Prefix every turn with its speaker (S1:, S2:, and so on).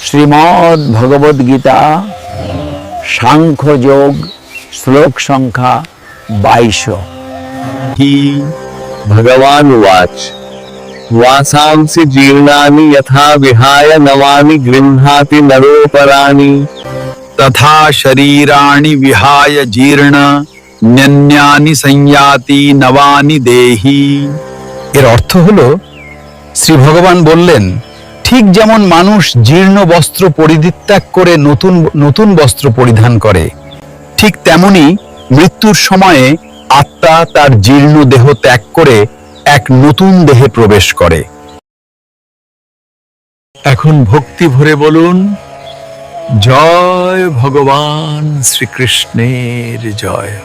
S1: শ্রীমদ্ ভগবদ গীতা সাংখ্য যোগ শ্লোক সংখ্যা 22।
S2: ही भगवान उवाच वासांसि जीर्णानि यथा विहाय नवानि गृह्णाति नरोपराणि
S3: तथा शरीराणि विहाय जीर्ण न्यन्यानि संयाति नवानि देहि।
S4: এর অর্থ হলো, শ্রী ভগবান বললেন, ঠিক যেমন মানুষ জীর্ণ বস্ত্র পরিত্যাগ করে নতুন বস্ত্র পরিধান করে, ঠিক তেমনি মৃত্যুর সময়ে আত্মা তার জীর্ণ দেহ ত্যাগ করে এক নতুন দেহে প্রবেশ করে।
S3: এখন ভক্তি ভরে বলুন, জয় ভগবান শ্রীকৃষ্ণের জয়।